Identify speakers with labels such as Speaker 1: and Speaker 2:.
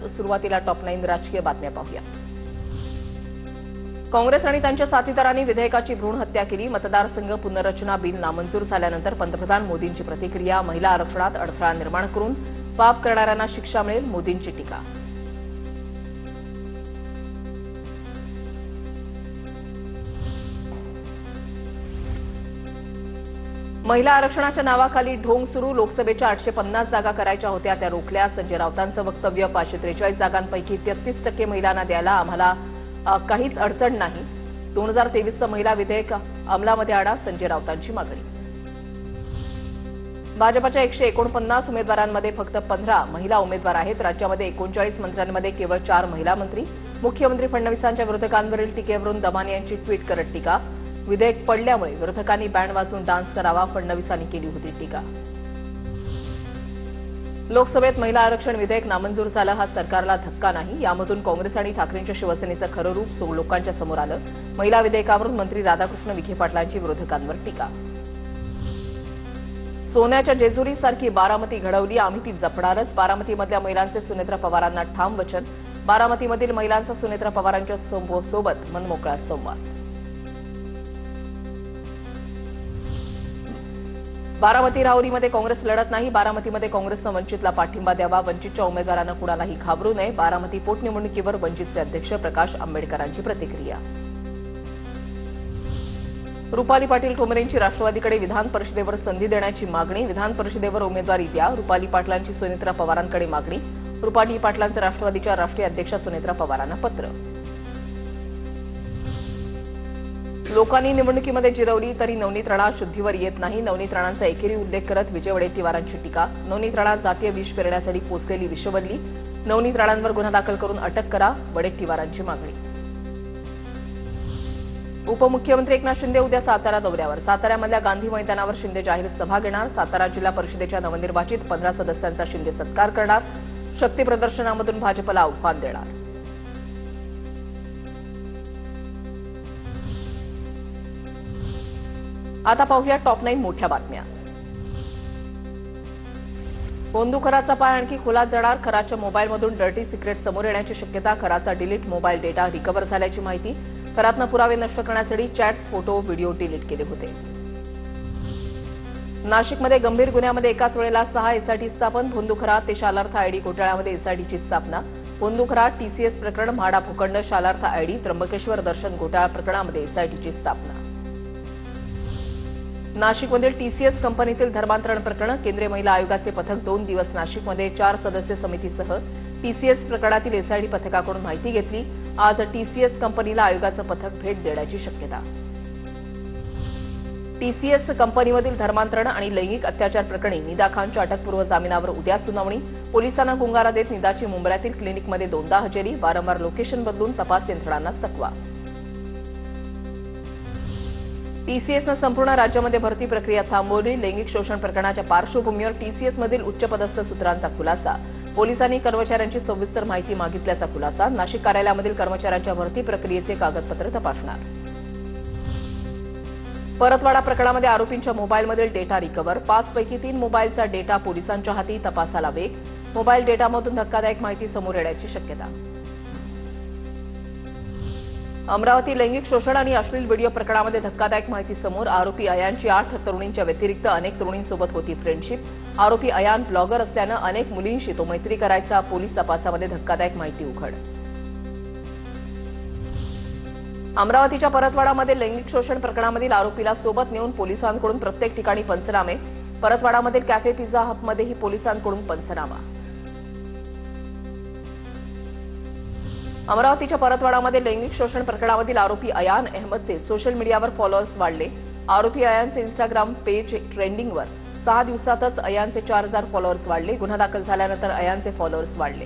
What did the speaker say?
Speaker 1: सुरुवातीला टॉप 9 राजकीय बातम्या पाहूया। काँग्रेस आणि त्यांच्या साथीदारांनी विधेयकाची भ्रूण हत्या केली। मतदारसंघ पुनर्रचना बिल नामंजूर झाल्यानंतर पंतप्रधान मोदींची प्रतिक्रिया। महिला आरक्षणात अडथळा निर्माण करून पाप करणाऱ्यांना शिक्षा मिळेल, मोदींची टीका। महिला आरक्षणाच्या नावाखाली ढोंग सुरू। लोकसभेच्या 850 जागा करायच्या होत्या, त्या रोखल्या। संजय राऊतांचं वक्तव्य, 543 जागांपैकी 33% महिलांना द्यायला आम्हाला काहीच अडचण नाही। 2023चं महिला विधेयक अंमलामध्ये आणा, संजय राऊतांची मागणी। भाजपच्या 149 उमेदवारांमध्ये फक्त 15 महिला उमेदवार आहेत। राज्यामध्ये 39 मंत्र्यांमध्ये केवळ 4 महिला मंत्री। मुख्यमंत्री फडणवीसांच्या विरोधकांवरील टीकेवरून दमानी यांची ट्विट करत टीका। विधेयक पडल्यामुळे विरोधकांनी बँड वाजवून डान्स करावा, फडणवीसांनी केली होती टीका। लोकसभेत महिला आरक्षण विधेयक नामंजूर झालं, हा सरकारला धक्का नाही। यामधून काँग्रेस आणि ठाकरेंच्या शिवसेनेचं खरं रूप लोकांच्या समोर आलं। महिला विधेयकावरून मंत्री राधाकृष्ण विखे पाटलांची विरोधकांवर टीका। सोन्याच्या जेजुरीसारखी बारामती घडवली, आम्ही ती जपणारच। बारामतीमधल्या महिलांचे सुनेत्रा पवारांना ठाम वचन। बारामतीमधील महिलांचा सुनेत्रा पवारांच्या सोबत मनमोकळा संवाद। बारामती राहुरीमध्ये काँग्रेस लढत नाही। बारामतीमध्ये काँग्रेसनं वंचितला पाठिंबा द्यावा, वंचितच्या उमेदवारांना कुणालाही घाबरू नये। बारामती पोटनिवडणुकीवर वंचितचे अध्यक्ष प्रकाश आंबेडकरांची प्रतिक्रिया। रुपाली पाटील ठोंबरेंची राष्ट्रवादीकडे विधान परिषदेवर संधी देण्याची मागणी। विधान परिषदेवर उमेदवारी द्या, रुपाली पाटलांची सुनेत्रा पवारांकडे मागणी। रुपाली पाटलांचं राष्ट्रवादीच्या राष्ट्रीय अध्यक्षा सुनेत्रा पवारांना पत्र। लोकांनी निवडणुकीमध्ये जिरवली तरी नवनीत राणा शुद्धीवर येत नाही। नवनीत राणांचा एकेरी उल्लेख करत विजय वडेट्टीवारांची टीका। नवनीत राणा जातीय विष पेरण्यासाठी पोचलेली विषवल्ली। नवनीत राणांवर गुन्हा दाखल करून अटक करा, वडेट्टीवारांची मागणी। उपमुख्यमंत्री एकनाथ शिंदे उद्या सातारा दौऱ्यावर। साताऱ्यामधल्या गांधी मैदानावर शिंदे जाहीर सभा घेणार। सातारा जिल्हा परिषदेच्या नवनिर्वाचित 15 सदस्यांचा शिंदे सत्कार करणार। शक्ती प्रदर्शनामधून भाजपला आव्हान देणार। आता पाहूया टॉप 9 मोठ्या बातम्या। बोंदू खराचा पाय आणखी खोलात जाणार। खराच्या मोबाईलमधून डर्टी सिक्रेट समोर येण्याची शक्यता। खराचा डिलीट मोबाईल डेटा रिकव्हर झाल्याची माहिती। खरातनं पुरावे नष्ट करण्यासाठी चॅट्स, फोटो, व्हिडिओ डिलीट केले होते। नाशिकमध्ये गंभीर गुन्ह्यामध्ये एकाच वेळेला 6 एसआयटी स्थापन। बोंदू खरा ते शालार्थ आयडी घोटाळ्यामध्ये एसआयटीची स्थापना। बोंदू खरा टीसीएस प्रकरण, म्हाडा भूखंड, शालार्थ आयडी, त्र्यंबकेश्वर दर्शन घोटाळा प्रकरणामध्ये एसआयटीची स्थापना। नाशिकमधील टीसीएस कंपनीतील धर्मांतरण प्रकरण। केंद्रीय महिला आयोगाचे पथक 2 दिवस नाशिकमध्ये 4 सदस्य समितीसह टीसीएस प्रकरणातील एसआयटी पथकाकडून माहिती घेतली। आज टीसीएस कंपनीला आयोगाचं पथक भेट देण्याची शक्यता। टीसीएस कंपनीमधील धर्मांतरण आणि लैंगिक अत्याचार प्रकरणी निदा खानच्या अटकपूर्व जामिनावर उद्या सुनावणी। पोलिसांना गुंगारा देत निदाची मुंब्र्यातील क्लिनिकमध्ये 2दा हजेरी। वारंवार लोकेशन बदलून तपास यंत्रणांना चकवा। टीसीएसनं संपूर्ण राज्यामध्ये भरती प्रक्रिया थांबवली। लैंगिक शोषण प्रकरणाच्या पार्श्वभूमीवर टीसीएसमधील उच्चपदस्थ सूत्रांचा खुलासा। पोलिसांनी कर्मचाऱ्यांची सविस्तर माहिती मागितल्याचा खुलासा। नाशिक कार्यालयामधील कर्मचाऱ्यांच्या भरती प्रक्रियेचे कागदपत्र तपासणार। परतवाडा प्रकरणामध्ये आरोपींच्या मोबाईलमधील डेटा रिकव्हर। 5 पैकी 3 मोबाईलचा डेटा पोलिसांच्या हाती, तपासाला वेग। मोबाईल डेटामधून धक्कादायक माहिती समोर येण्याची शक्यता। अमरावती लैंगिक शोषण आणि अश्लील व्हिडिओ प्रकरणामध्ये धक्कादायक माहिती समोर। आरोपी अयानची 8 तरुणींच्या व्यतिरिक्त अनेक तरुणींसोबत होती फ्रेंडशिप। आरोपी अयान ब्लॉगर असल्यानं अनेक मुलींशी तो मैत्री करायचा। पोलीस तपासामध्ये धक्कादायक माहिती उघड। अमरावतीच्या परतवाडामध्ये लैंगिक शोषण प्रकरणामधील आरोपीला सोबत नेऊन पोलिसांकडून प्रत्येक ठिकाणी पंचनामे। परतवाडामधील कॅफे पिझ्झा हबमध्येही पोलिसांकडून पंचनामा। अमरावतीच्या परतवाडामध्ये लैंगिक शोषण प्रकरणामधील आरोपी अयान अहमदचे सोशल मीडियावर फॉलोअर्स वाढले। आरोपी अयानचे इंस्टाग्राम पेज ट्रेंडिंगवर। 6 दिवसातच अयानचे 4000 फॉलोअर्स वाढले। गुन्हा दाखल झाल्यानंतर अयानचे फॉलोअर्स वाढले।